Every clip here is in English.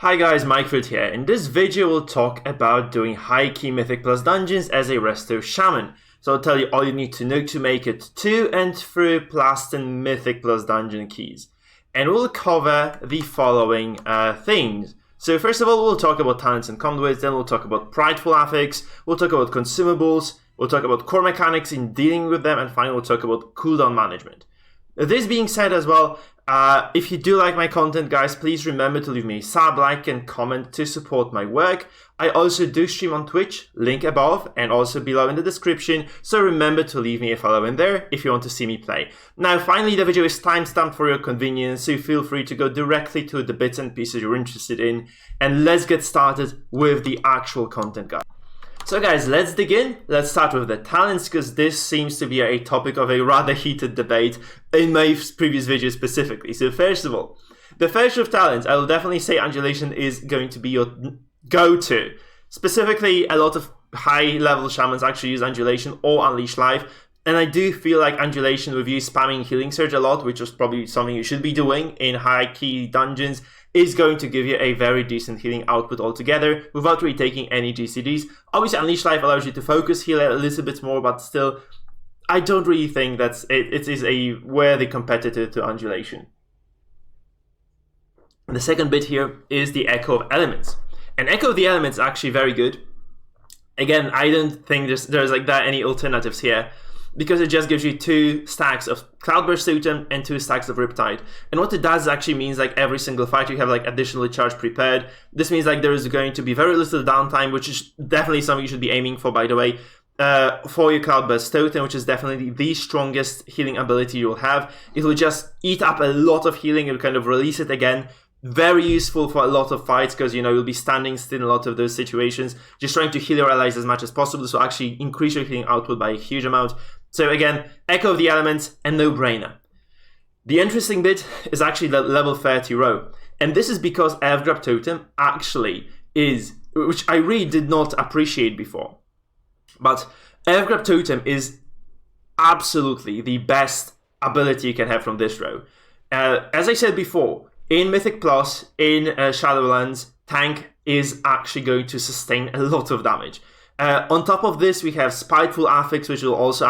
Hi guys, Microfoot here. In this video we'll talk about doing high key Mythic plus dungeons as a Resto Shaman. So I'll tell you all you need to know to make it to and through Plastin Mythic plus dungeon keys. And we'll cover the following things. So first of all we'll talk about talents and conduits, then we'll talk about Prideful affix, we'll talk about consumables, we'll talk about core mechanics in dealing with them, and finally we'll talk about cooldown management. This being said as well, if you do like my content, guys, please remember to leave me a sub, like, and comment to support my work. I also do stream on Twitch, link above, and also below in the description, so remember to leave me a follow in there if you want to see me play. Now, finally, the video is timestamped for your convenience, so feel free to go directly to the bits and pieces you're interested in, and let's get started with the actual content, guys. So guys, let's dig in. Let's start with the talents, because this seems to be a topic of a rather heated debate in my previous video specifically. So first of all, the first of talents, I will definitely say Undulation is going to be your go-to. Specifically, a lot of high-level shamans actually use Undulation or Unleash Life, and I do feel like Undulation with you spamming Healing Surge a lot, which is probably something you should be doing in high-key dungeons, is going to give you a very decent healing output altogether without really taking any GCDs. Obviously, Unleash Life allows you to focus heal a little bit more, but still, I don't really think that it is a worthy competitor to Undulation. The second bit here is the Echo of Elements. And Echo of the Elements is actually very good. Again, I don't think there's like that any alternatives here, because it just gives you 2 stacks of Cloudburst Totem and 2 stacks of Riptide. And what it does actually means like every single fight you have like additionally charged prepared. This means like there is going to be very little downtime, which is definitely something you should be aiming for, by the way, for your Cloudburst Totem, which is definitely the strongest healing ability you'll have. It will just eat up a lot of healing, it'll kind of release it again. Very useful for a lot of fights, because you know you'll be standing still in a lot of those situations, just trying to heal your allies as much as possible, so actually increase your healing output by a huge amount. So again, Echo of the Elements, a no-brainer. The interesting bit is actually the level 30 row, and this is because Earthgrab Totem actually is, which I really did not appreciate before, but Earthgrab Totem is absolutely the best ability you can have from this row. As I said before, in Mythic Plus, in Shadowlands, tank is actually going to sustain a lot of damage. On top of this, we have Spiteful affix, which will also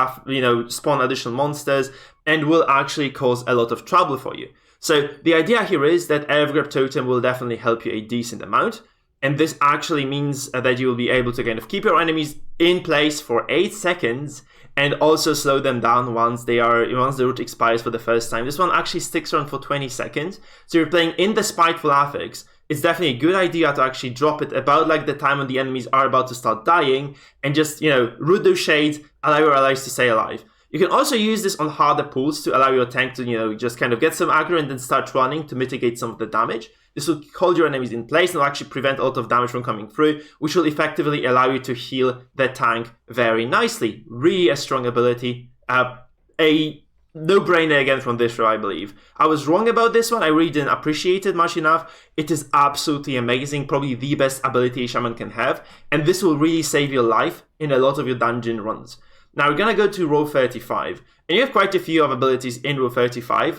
spawn additional monsters and will actually cause a lot of trouble for you. So the idea here is that Earthgrab Totem will definitely help you a decent amount, and this actually means that you will be able to kind of keep your enemies in place for 8 seconds and also slow them down once the route expires for the first time. This one actually sticks around for 20 seconds. So you're playing in the Spiteful affix. It's definitely a good idea to actually drop it about like the time when the enemies are about to start dying, and just, root those shades, allow your allies to stay alive. You can also use this on harder pulls to allow your tank to, just kind of get some aggro and then start running to mitigate some of the damage. This will hold your enemies in place and will actually prevent a lot of damage from coming through, which will effectively allow you to heal the tank very nicely. Really a strong ability. A no-brainer again from this row, I believe. I was wrong about this one. I really didn't appreciate it much enough. It is absolutely amazing. Probably the best ability a shaman can have. And this will really save your life in a lot of your dungeon runs. Now we're going to go to row 35. And you have quite a few of abilities in row 35.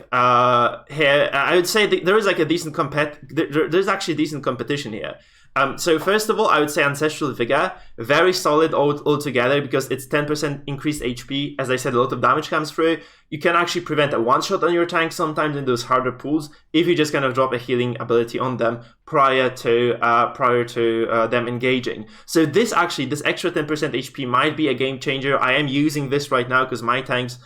Here, I would say there is like a decent there's actually decent competition here. So first of all, I would say Ancestral Vigor, very solid altogether, because it's 10% increased HP. As I said, a lot of damage comes through. You can actually prevent a one-shot on your tank sometimes in those harder pulls if you just kind of drop a healing ability on them prior to them engaging. So this extra 10% HP might be a game changer. I am using this right now because my tanks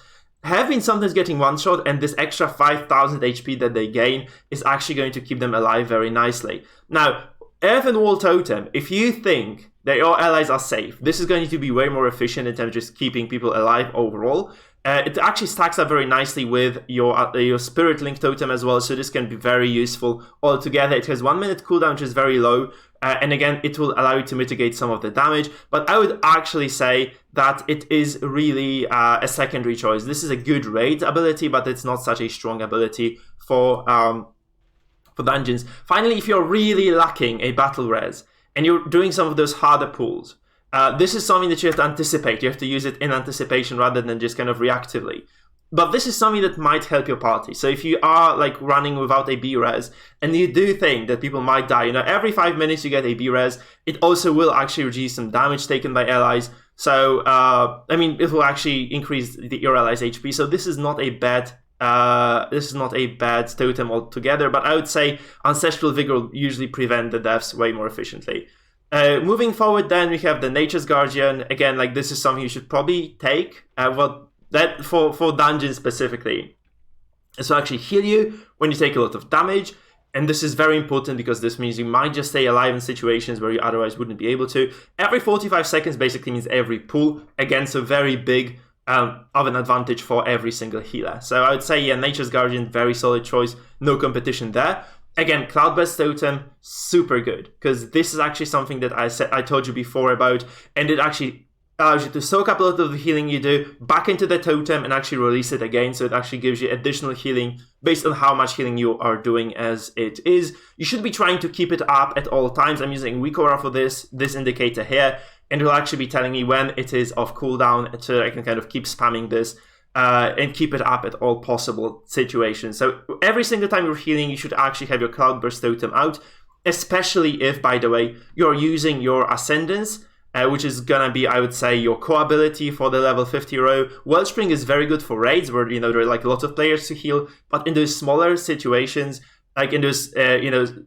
have been sometimes getting one-shot, and this extra 5,000 HP that they gain is actually going to keep them alive very nicely. Now, Earthen Wall Totem, if you think that your allies are safe, this is going to be way more efficient in terms of just keeping people alive overall. It actually stacks up very nicely with your Spirit Link Totem as well, so this can be very useful altogether. It has 1 minute cooldown, which is very low, and again, it will allow you to mitigate some of the damage, but I would actually say that it is really a secondary choice. This is a good raid ability, but it's not such a strong ability for dungeons. Finally, if you're really lacking a battle res and you're doing some of those harder pulls, this is something that you have to anticipate. You have to use it in anticipation rather than just kind of reactively. But this is something that might help your party. So if you are like running without a B-res and you do think that people might die, every 5 minutes you get a B-res, it also will actually reduce some damage taken by allies. So, I mean, it will actually increase your allies' HP. So this is not a bad totem altogether, but I would say Ancestral Vigor will usually prevent the deaths way more efficiently. Moving forward then, we have the Nature's Guardian. Again, like this is something you should probably take. That for dungeons specifically, is to actually heal you when you take a lot of damage. And this is very important because this means you might just stay alive in situations where you otherwise wouldn't be able to. Every 45 seconds basically means every pull. Again, so very big of an advantage for every single healer. So I would say, yeah, Nature's Guardian, very solid choice. No competition there. Again, Cloudburst Totem, super good. Because this is actually something that I told you before about. And it actually allows you to soak up a lot of the healing you do back into the totem and actually release it again. So it actually gives you additional healing based on how much healing you are doing as it is. You should be trying to keep it up at all times. I'm using Weak Aura for this indicator here, and it will actually be telling me when it is off cooldown, so I can kind of keep spamming this and keep it up at all possible situations. So every single time you're healing, you should actually have your Cloudburst Totem out, especially if, by the way, you're using your Ascendance, which is gonna be, I would say, your core ability for the level 50 row. Wellspring is very good for raids where, there are like a lot of players to heal, but in those smaller situations, like in those,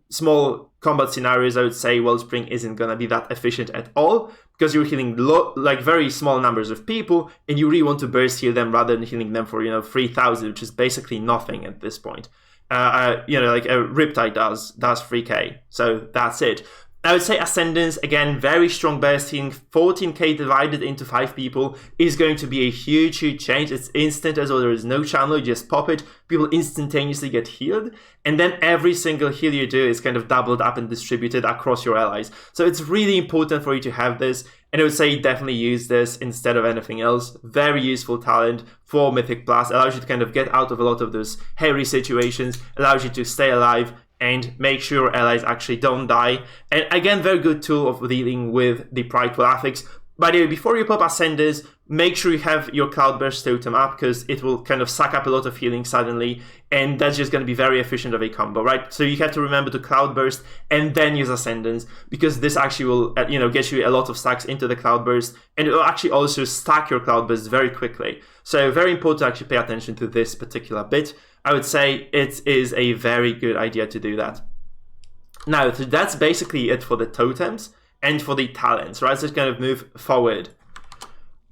small combat scenarios, I would say Wellspring isn't gonna be that efficient at all because you're healing like very small numbers of people and you really want to burst heal them rather than healing them for, 3,000, which is basically nothing at this point. Like a Riptide does 3k, so that's it. I would say Ascendance, again, very strong burst healing. 14k divided into 5 people is going to be a huge, huge change. It's instant as well. There is no channel. You just pop it. People instantaneously get healed. And then every single heal you do is kind of doubled up and distributed across your allies. So it's really important for you to have this. And I would say definitely use this instead of anything else. Very useful talent for Mythic Plus. Allows you to kind of get out of a lot of those hairy situations. Allows you to stay alive and make sure your allies actually don't die. And again, very good tool of dealing with the Prideful affix. By the way, before you pop Ascenders, make sure you have your Cloudburst Totem up because it will kind of suck up a lot of healing suddenly, and that's just going to be very efficient of a combo, right? So you have to remember to Cloudburst and then use Ascendance because this actually will, get you a lot of stacks into the Cloudburst, and it will actually also stack your Cloudburst very quickly. So very important to actually pay attention to this particular bit. I would say it is a very good idea to do that. Now, so that's basically it for the totems and for the talents, right? So let's kind of move forward.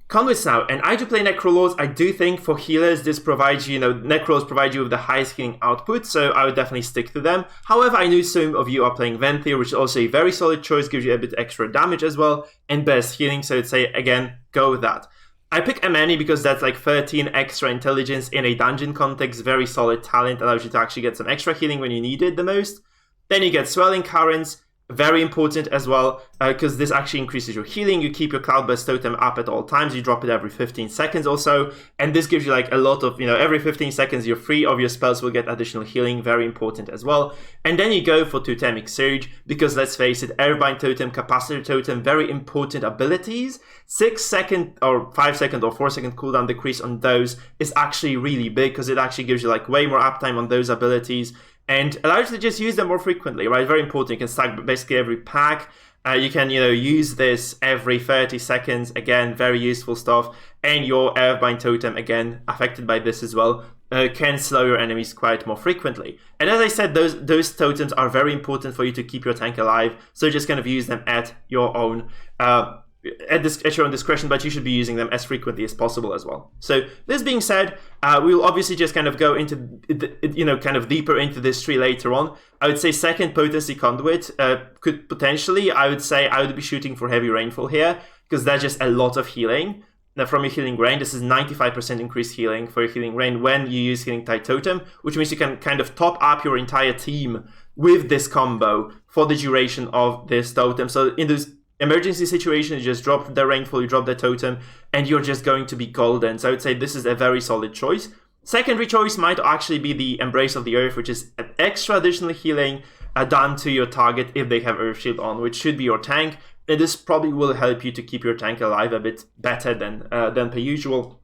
Conduits now, and I do play Necrolords. I do think for healers, this provides you, Necrolords provide you with the highest healing output, so I would definitely stick to them. However, I know some of you are playing Venthyr, which is also a very solid choice, gives you a bit extra damage as well, and best healing, so I'd say, again, go with that. I pick Amani because that's like 13 extra intelligence in a dungeon context, very solid talent, allows you to actually get some extra healing when you need it the most. Then you get Swelling Currents, very important as well, because this actually increases your healing. You keep your Cloudburst Totem up at all times, you drop it every 15 seconds or so, and this gives you like a lot of, every 15 seconds your 3 of your spells will get additional healing, very important as well. And then you go for Totemic Surge, because let's face it, Airbind Totem, Capacitor Totem, very important abilities. 6 second or 5 second or 4 second cooldown decrease on those is actually really big, because it actually gives you like way more uptime on those abilities, and allows you to just use them more frequently, right? Very important. You can stack basically every pack. You can, use this every 30 seconds. Again, very useful stuff. And your Earthbind Totem, again, affected by this as well, can slow your enemies quite more frequently. And as I said, those totems are very important for you to keep your tank alive. So just kind of use them at your own at your own discretion, but you should be using them as frequently as possible as well. So this being said, we'll obviously just kind of go into, kind of deeper into this tree later on. I would say second Potency Conduit could potentially, I would be shooting for Heavy Rainfall here, because that's just a lot of healing. Now from your Healing Rain, this is 95% increased healing for your Healing Rain when you use Healing Tide Totem, which means you can kind of top up your entire team with this combo for the duration of this totem. So in those emergency situation, you just drop the rainfall, you drop the totem, and you're just going to be golden. So I would say this is a very solid choice. Secondary choice might actually be the Embrace of the Earth, which is an extra additional healing done to your target if they have Earth Shield on, which should be your tank. And this probably will help you to keep your tank alive a bit better than per usual.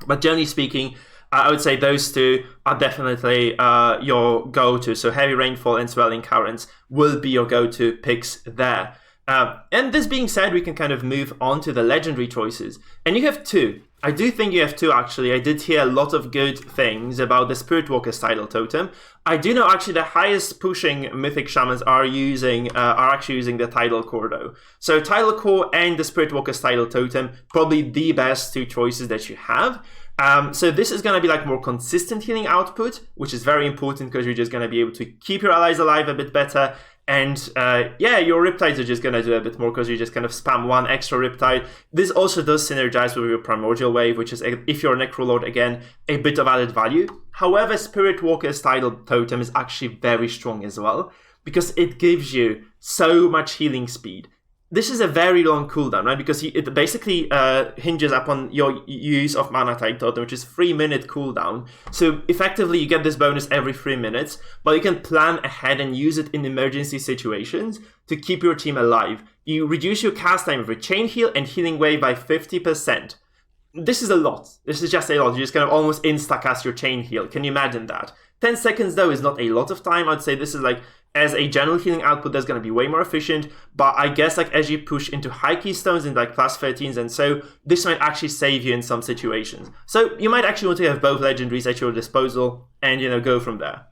But generally speaking, I would say those two are definitely your go-to. So Heavy Rainfall and Swelling Currents will be your go-to picks there. And this being said, we can kind of move on to the legendary choices. And you have two. I do think you have two, actually. I did hear a lot of good things about the Spirit Walker's Tidal Totem. I do know, actually, the highest pushing Mythic Shamans are actually using the Tidal Core, though. So Tidal Core and the Spirit Walker's Tidal Totem, probably the best two choices that you have. So this is going to be like more consistent healing output, which is very important because you're just going to be able to keep your allies alive a bit better. And yeah, your Riptides are just going to do a bit more because you just kind of spam one extra Riptide. This also does synergize with your Primordial Wave, which is, if you're a Necrolord, again, a bit of added value. However, Spirit Walker's Tidal Totem is actually very strong as well because it gives you so much healing speed. This is a very long cooldown, right? Because it basically hinges upon your use of Mana Tide Totem, which is 3-minute cooldown. So effectively, you get this bonus every 3 minutes, but you can plan ahead and use it in emergency situations to keep your team alive. You reduce your cast time with a Chain Heal and Healing Wave by 50%. This is a lot. This is just a lot. You just kind of almost insta-cast your Chain Heal. Can you imagine that? 10 seconds, though, is not a lot of time. I'd say this is like, as a general healing output, that's going to be way more efficient. But I guess like as you push into high keystones in like plus 13s and so, this might actually save you in some situations. So you might actually want to have both legendaries at your disposal and, you know, go from there.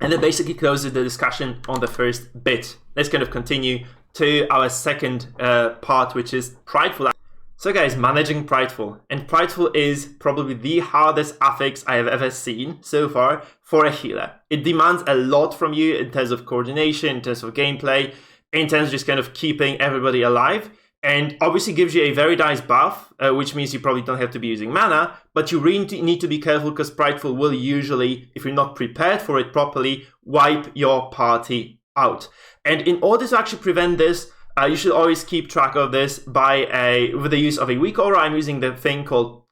And that basically closes the discussion on the first bit. Let's kind of continue to our second part, which is Prideful. So guys, managing Prideful. And Prideful is probably the hardest affix I have ever seen so far for a healer. It demands a lot from you in terms of coordination, in terms of gameplay, in terms of just kind of keeping everybody alive. And obviously gives you a very nice buff, which means you probably don't have to be using mana, but you really need to be careful because Prideful will usually, if you're not prepared for it properly, wipe your party out. And in order to actually prevent this, you should always keep track of this with the use of a weak aura. I'm using the thing called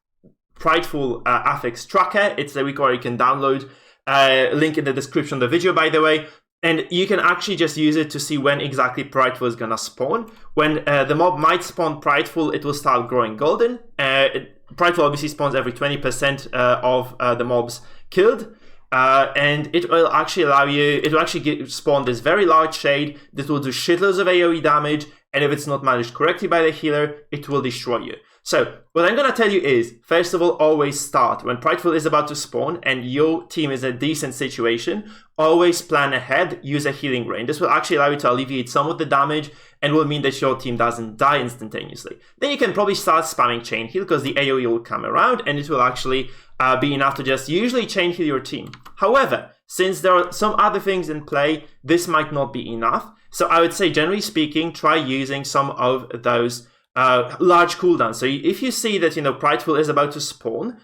Prideful Affix Tracker. It's a weak aura you can download. Link in the description of the video, by the way. And you can actually just use it to see when exactly Prideful is gonna spawn. When the mob might spawn Prideful, it will start growing golden. Prideful obviously spawns every 20% of the mobs killed. And it will actually allow you, it will actually spawn this very large shade that will do shitloads of AoE damage, and if it's not managed correctly by the healer, it will destroy you. So, what I'm going to tell you is, first of all, always start. When Prideful is about to spawn and your team is in a decent situation, always plan ahead, use a healing ray. This will actually allow you to alleviate some of the damage and will mean that your team doesn't die instantaneously. Then you can probably start spamming Chain Heal because the AoE will come around and it will actually be enough to just usually Chain Heal your team. However, since there are some other things in play, this might not be enough. So I would say, generally speaking, try using some of those large cooldowns. So if you see that, you know, Prideful is about to spawn,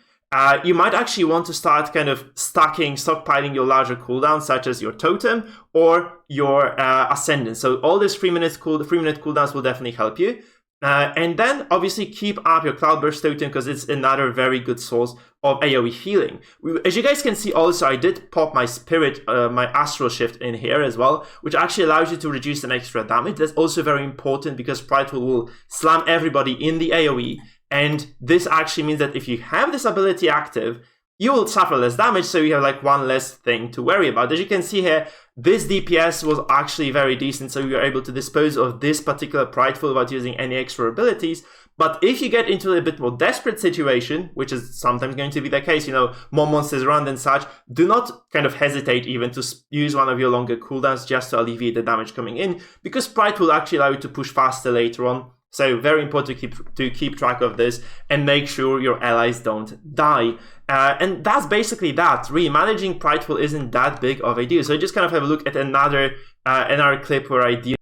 you might actually want to start kind of stockpiling your larger cooldowns, such as your totem or your ascendant. So all these 3-minute cooldowns will definitely help you. And then obviously keep up your Cloudburst totem because it's another very good source of AoE healing. As you guys can see also, I did pop my spirit, my astral shift in here as well, which actually allows you to reduce some extra damage. That's also very important because Prideful will slam everybody in the AoE. And this actually means that if you have this ability active, you will suffer less damage, so you have like one less thing to worry about. As you can see here, this DPS was actually very decent, so you are able to dispose of this particular Prideful without using any extra abilities. But if you get into a bit more desperate situation, which is sometimes going to be the case, you know, more monsters around and such, do not kind of hesitate even to use one of your longer cooldowns just to alleviate the damage coming in, because Prideful will actually allow you to push faster later on. So very important to keep track of this and make sure your allies don't die. And that's basically that. Really, managing Prideful isn't that big of a deal. So just kind of have a look at another clip where I deal.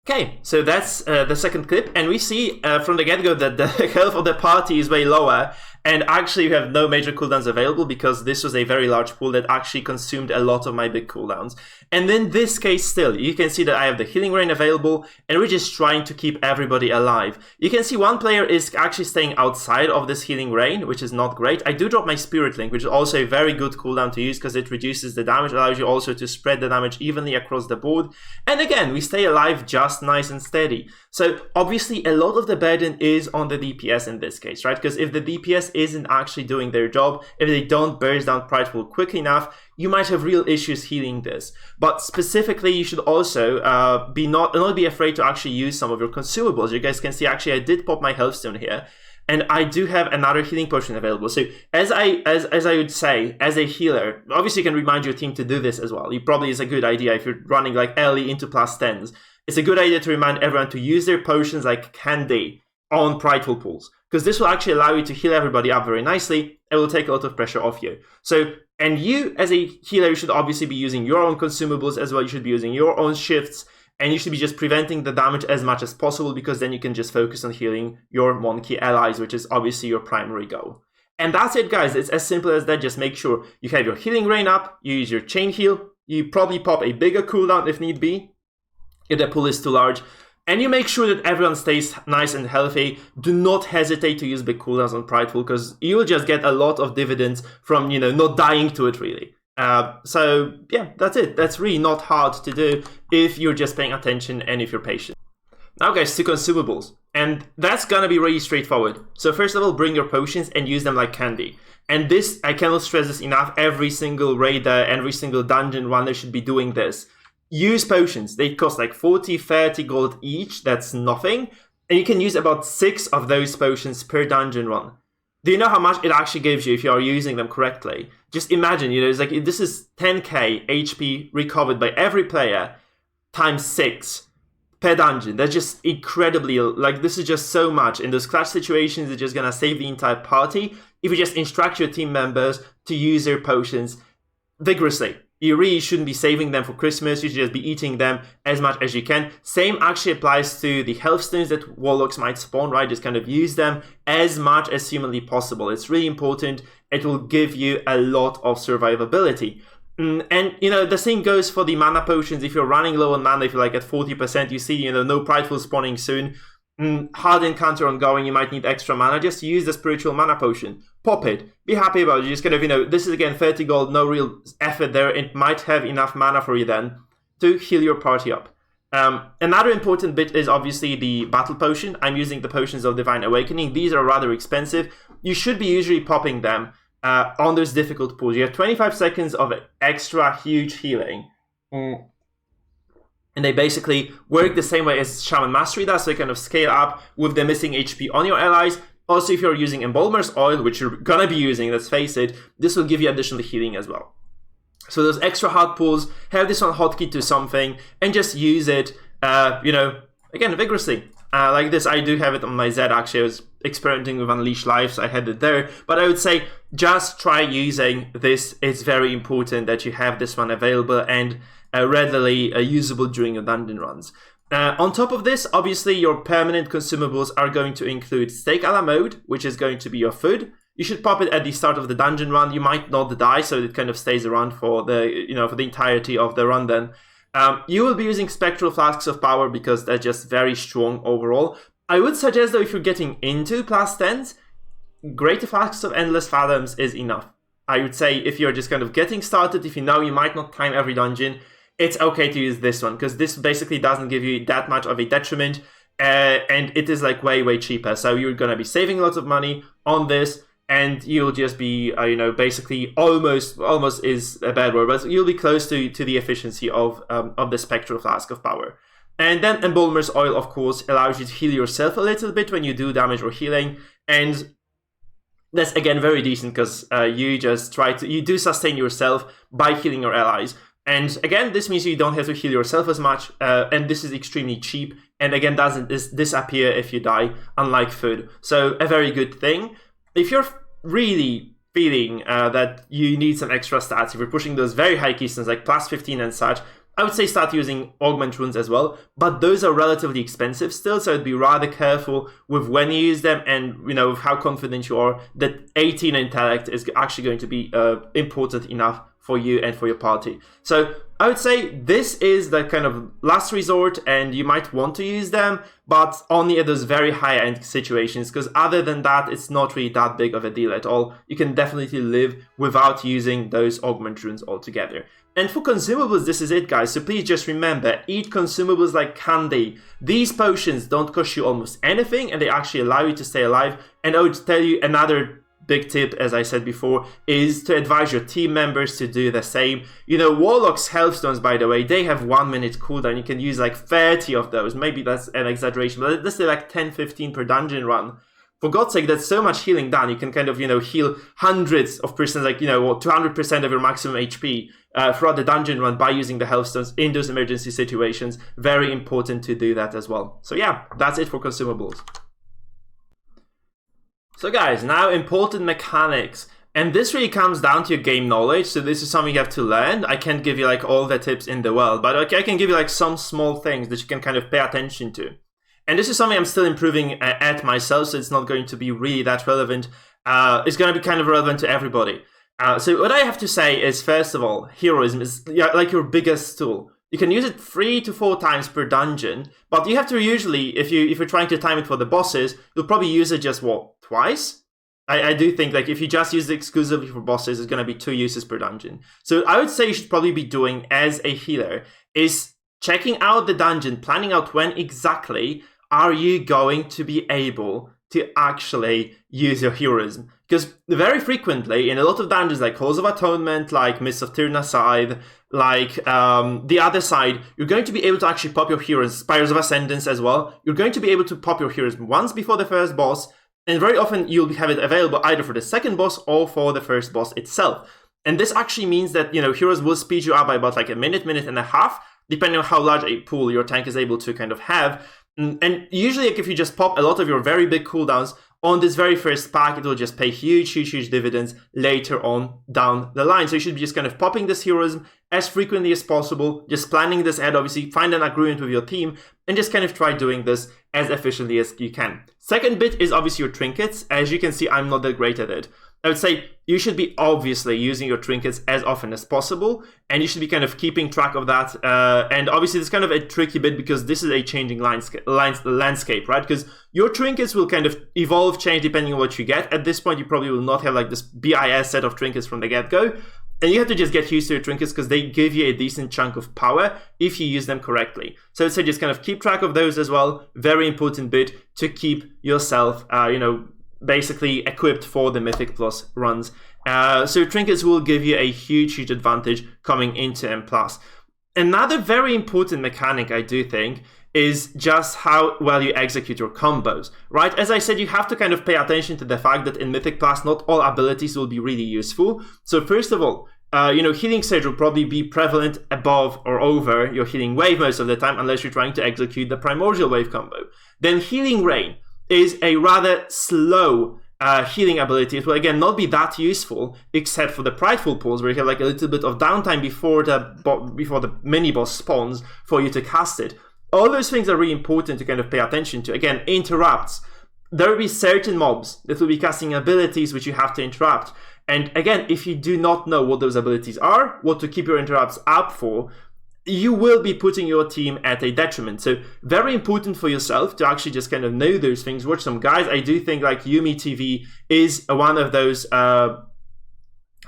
Okay, so that's the second clip, and we see from the get-go that the health of the party is way lower, and actually you have no major cooldowns available because this was a very large pool that actually consumed a lot of my big cooldowns. And in this case still, you can see that I have the Healing Rain available, and we're just trying to keep everybody alive. You can see one player is actually staying outside of this Healing Rain, which is not great. I do drop my Spirit Link, which is also a very good cooldown to use because it reduces the damage, allows you also to spread the damage evenly across the board. And again, we stay alive just nice and steady. So obviously a lot of the burden is on the DPS in this case, right? Because if the DPS DPS isn't actually doing their job, if they don't burst down Prideful quickly enough, you might have real issues healing this. But specifically, you should also not be afraid to actually use some of your consumables. You guys can see, actually, I did pop my healthstone here, and I do have another healing potion available. So as I would say, as a healer, obviously you can remind your team to do this as well. It probably is a good idea if you're running like early into +10s. It's a good idea to remind everyone to use their potions like candy on Prideful pools, because this will actually allow you to heal everybody up very nicely. It will take a lot of pressure off you. So, and you as a healer, you should obviously be using your own consumables as well. You should be using your own shifts, and you should be just preventing the damage as much as possible, because then you can just focus on healing your monkey allies, which is obviously your primary goal. And that's it, guys. It's as simple as that. Just make sure you have your healing rain up, you use your chain heal, you probably pop a bigger cooldown if need be, if the pool is too large. And you make sure that everyone stays nice and healthy. Do not hesitate to use big cooldowns on Prideful, because you will just get a lot of dividends from, not dying to it, really. So, yeah, that's it. That's really not hard to do if you're just paying attention and if you're patient. Now, guys, to consumables. And that's gonna be really straightforward. So first of all, bring your potions and use them like candy. And this, I cannot stress this enough, every single raider, every single dungeon runner should be doing this. Use potions. They cost like 40, 30 gold each. That's nothing. And you can use about 6 of those potions per dungeon run. Do you know how much it actually gives you if you are using them correctly? Just imagine, it's like, this is 10k HP recovered by every player times 6 per dungeon. That's just incredibly, like, this is just so much. In those clutch situations, it's just gonna save the entire party if you just instruct your team members to use their potions vigorously. You really shouldn't be saving them for Christmas. You should just be eating them as much as you can. Same actually applies to the health stones that warlocks might spawn, right? Just kind of use them as much as humanly possible. It's really important. It will give you a lot of survivability. And, the same goes for the mana potions. If you're running low on mana, if you're like at 40%, you see, no Prideful spawning soon, hard encounter ongoing, you might need extra mana, just use the spiritual mana potion. Pop it. Be happy about it. Just kind of, this is again 30 gold, no real effort there. It might have enough mana for you then to heal your party up. Another important bit is obviously the battle potion. I'm using the potions of Divine Awakening. These are rather expensive. You should be usually popping them on those difficult pools. You have 25 seconds of extra huge healing. And they basically work the same way as Shaman Mastery does, so they kind of scale up with the missing HP on your allies. Also, if you're using Embalmer's Oil, which you're gonna be using, let's face it, this will give you additional healing as well. So those extra hard pulls, have this one hotkey to something, and just use it, again, vigorously. Like this, I do have it on my Z, actually. I was experimenting with Unleash Life, so I had it there. But I would say, just try using this. It's very important that you have this one available and readily usable during your dungeon runs. On top of this, obviously, your permanent consumables are going to include Steak a la Mode, which is going to be your food. You should pop it at the start of the dungeon run. You might not die, so it kind of stays around for the entirety of the run then. You will be using Spectral Flasks of Power because they're just very strong overall. I would suggest, though, if you're getting into +10s, Greater Flasks of Endless Fathoms is enough. I would say if you're just kind of getting started, if you know you might not time every dungeon, it's okay to use this one, because this basically doesn't give you that much of a detriment, and it is like way, way cheaper. So you're going to be saving lots of money on this, and you'll just be, basically almost is a bad word, but you'll be close to the efficiency of the Spectral Flask of Power. And then Embalmer's Oil, of course, allows you to heal yourself a little bit when you do damage or healing, and that's again very decent because you do sustain yourself by healing your allies. And again, this means you don't have to heal yourself as much, and this is extremely cheap, and again, doesn't disappear if you die, unlike food. So a very good thing. If you're really feeling that you need some extra stats, if you're pushing those very high keystones like +15 and such, I would say start using Augment Runes as well, but those are relatively expensive still, so I'd be rather careful with when you use them and, with how confident you are that 18 intellect is actually going to be important enough for you and for your party. So I would say this is the kind of last resort, and you might want to use them, but only at those very high-end situations, because other than that, it's not really that big of a deal at all. You can definitely live without using those Augment Runes altogether. And for consumables, this is it, guys. So please just remember, eat consumables like candy. These potions don't cost you almost anything, and they actually allow you to stay alive. And I would tell you another big tip, as I said before, is to advise your team members to do the same. Warlock's Healthstones, by the way, they have 1 minute cooldown. You can use like 30 of those. Maybe that's an exaggeration, but let's say like 10, 15 per dungeon run. For God's sake, that's so much healing done. You can kind of, heal hundreds of percent, like, 200% of your maximum HP throughout the dungeon run by using the Healthstones in those emergency situations. Very important to do that as well. So yeah, that's it for consumables. So guys, now important mechanics. And this really comes down to your game knowledge. So this is something you have to learn. I can't give you like all the tips in the world, but I can give you like some small things that you can kind of pay attention to. And this is something I'm still improving at myself, so it's not going to be really that relevant. It's going to be kind of relevant to everybody. So what I have to say is, first of all, heroism is like your biggest tool. You can use it 3 to 4 times per dungeon, but you have to usually, if you're trying to time it for the bosses, you'll probably use it just, twice? I do think, like, if you just use it exclusively for bosses, it's going to be 2 uses per dungeon. So I would say you should probably be doing, as a healer, is checking out the dungeon, planning out when exactly are you going to be able to actually use your heroism. Because very frequently, in a lot of dungeons like Halls of Atonement, like Mists of Tirna Side, like the other side, you're going to be able to actually pop your heroes, Spires of Ascendance as well. You're going to be able to pop your heroes once before the first boss, and very often you'll have it available either for the second boss or for the first boss itself. And this actually means that, heroes will speed you up by about like a minute and a half, depending on how large a pool your tank is able to kind of have. And usually, like, if you just pop a lot of your very big cooldowns on this very first pack, it will just pay huge dividends later on down the line. So you should be just kind of popping this heroism as frequently as possible, just planning this ahead, obviously, find an agreement with your team, and just kind of try doing this as efficiently as you can. Second bit is obviously your trinkets. As you can see, I'm not that great at it. I would say you should be obviously using your trinkets as often as possible, and you should be kind of keeping track of that. And obviously, it's kind of a tricky bit because this is a changing landscape, right? Because your trinkets will kind of evolve, change depending on what you get. At this point, you probably will not have like this BIS set of trinkets from the get-go. And you have to just get used to your trinkets because they give you a decent chunk of power if you use them correctly. So I'd say just kind of keep track of those as well. Very important bit to keep yourself, basically equipped for the Mythic Plus runs. So trinkets will give you a huge advantage coming into M+. Another very important mechanic, I do think, is just how well you execute your combos, right? As I said, you have to kind of pay attention to the fact that in Mythic Plus, not all abilities will be really useful. So first of all, Healing Surge will probably be prevalent above or over your Healing Wave most of the time, unless you're trying to execute the Primordial Wave combo. Then Healing Rain is a rather slow healing ability. It will again not be that useful except for the Prideful pulls, where you have like a little bit of downtime before the mini boss spawns for you to cast it. All those things are really important to kind of pay attention to. Again, interrupts. There will be certain mobs that will be casting abilities which you have to interrupt. And again, if you do not know what those abilities are, what to keep your interrupts up for, you will be putting your team at a detriment. So very important for yourself to actually just kind of know those things. Watch some guys. I do think like Yumi TV is one of those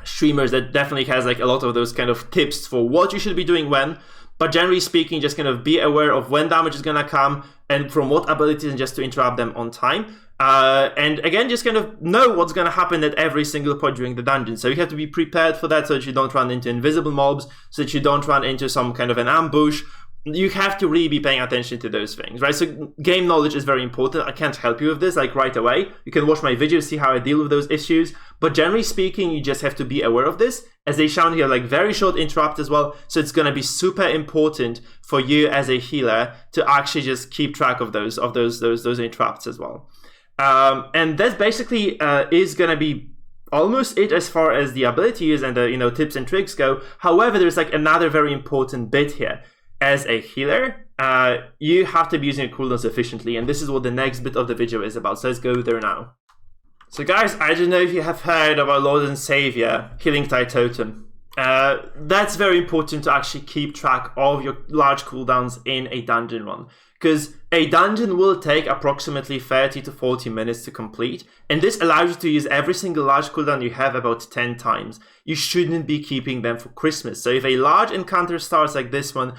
streamers that definitely has like a lot of those kind of tips for what you should be doing when. But generally speaking, just kind of be aware of when damage is going to come and from what abilities, and just to interrupt them on time. And again, just kind of know what's going to happen at every single point during the dungeon. So you have to be prepared for that so that you don't run into invisible mobs, so that you don't run into some kind of an ambush. You have to really be paying attention to those things, right? So game knowledge is very important. I can't help you with this like right away. You can watch my videos, see how I deal with those issues. But generally speaking, you just have to be aware of this. As they shown here, like very short interrupt as well. So it's going to be super important for you as a healer to actually just keep track of those interrupts as well. And that basically is going to be almost it as far as the abilities and the tips and tricks go. However, there's like another very important bit here. As a healer, you have to be using your cooldowns efficiently, and this is what the next bit of the video is about. So let's go there now. So guys, I don't know if you have heard of our Lord and Savior, Healing Tide Totem. That's very important to actually keep track of your large cooldowns in a dungeon run. because a dungeon will take approximately 30 to 40 minutes to complete, and this allows you to use every single large cooldown you have about 10 times. You shouldn't be keeping them for Christmas. So if a large encounter starts like this one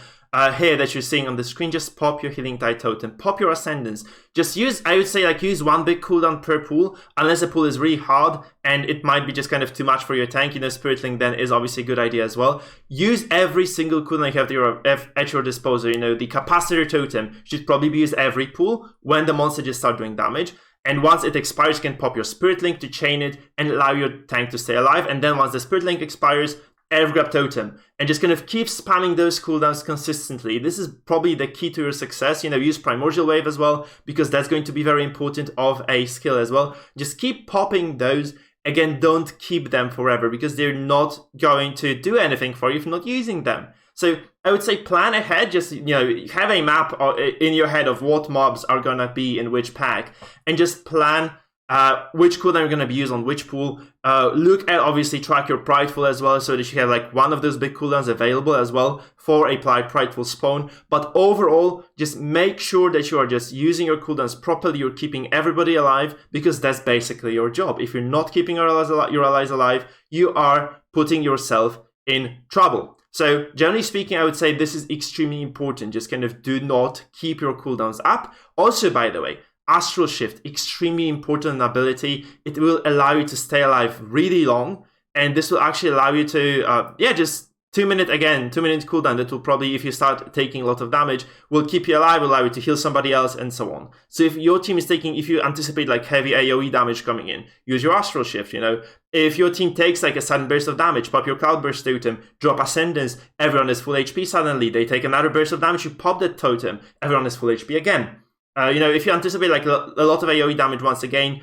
here that you're seeing on the screen, just pop your Healing Tide Totem, pop your Ascendance. Just use, I would say, like use one big cooldown per pool, unless the pool is really hard and it might be just kind of too much for your tank. You know, Spirit Link then is obviously a good idea as well. Use every single cooldown you have at your disposal. You know, the Capacitor Totem should probably be used every pool when the monster just start doing damage. And once it expires, you can pop your Spirit Link to chain it and allow your tank to stay alive. And then once the Spirit Link expires, Evergrab Totem, and just kind of keep spamming those cooldowns consistently. This is probably the key to your success. You know, use Primordial Wave as well, because that's going to be very important of a skill as well. Just keep popping those. Again, don't keep them forever, because they're not going to do anything for you if you're not using them. So I would say plan ahead, just, you know, have a map in your head of what mobs are going to be in which pack, and just plan which cooldown you're going to be used on which pool. Look at, obviously, track your Prideful as well, so that you have like one of those big cooldowns available as well for a Prideful spawn. But overall, just make sure that you are just using your cooldowns properly. You're keeping everybody alive, because that's basically your job. If you're not keeping your allies alive, you are putting yourself in trouble. So generally speaking, I would say this is extremely important. Just kind of do not keep your cooldowns up. Also, by the way, Astral Shift, extremely important ability. It will allow you to stay alive really long, and this will actually allow you to, just 2 minute cooldown. That will probably, if you start taking a lot of damage, will keep you alive, allow you to heal somebody else, and so on. So if your team is if you anticipate like heavy AoE damage coming in, use your Astral Shift, you know. If your team takes like a sudden burst of damage, pop your Cloudburst Totem, drop Ascendance, everyone is full HP suddenly, they take another burst of damage, you pop that totem, everyone is full HP again. You know, if you anticipate like a lot of AoE damage once again,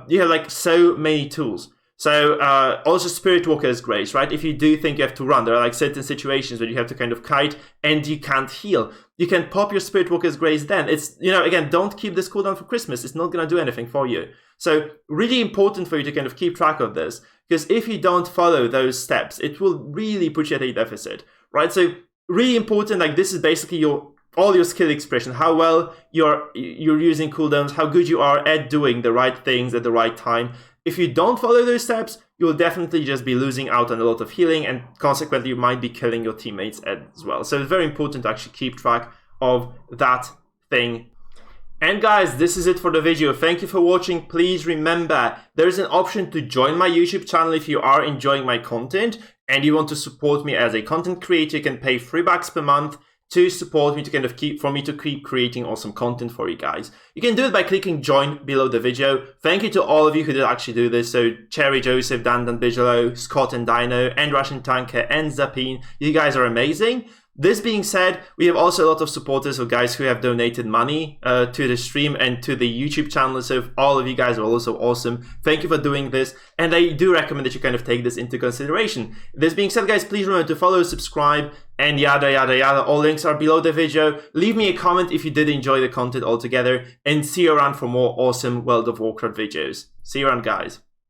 you have like so many tools. So also Spirit Walker's Grace, right? If you do think you have to run, there are like certain situations where you have to kind of kite and you can't heal. You can pop your Spirit Walker's Grace then. It's, you know, again, don't keep this cooldown for Christmas. It's not going to do anything for you. So really important for you to kind of keep track of this, because if you don't follow those steps, it will really put you at a deficit, right? So really important, like this is basically all your skill expression, how well you're using cooldowns, how good you are at doing the right things at the right time. If you don't follow those steps, you'll definitely just be losing out on a lot of healing, and consequently you might be killing your teammates as well. So it's very important to actually keep track of that thing. And guys, this is it for the video. Thank you for watching. Please remember, there's an option to join my YouTube channel if you are enjoying my content and you want to support me as a content creator. You can pay $3 per month to support me, to kind of keep creating awesome content for you guys. You can do it by clicking join below the video. Thank you to all of you who did actually do this. So Cherry Joseph, Dan Bigelow, Scott and Dino, and Russian Tanker, and Zapine. You guys are amazing. This being said, we have also a lot of supporters, or guys who have donated money to the stream and to the YouTube channel. So all of you guys are also awesome. Thank you for doing this. And I do recommend that you kind of take this into consideration. This being said, guys, please remember to follow, subscribe, and yada, yada, yada. All links are below the video. Leave me a comment if you did enjoy the content altogether. And see you around for more awesome World of Warcraft videos. See you around, guys.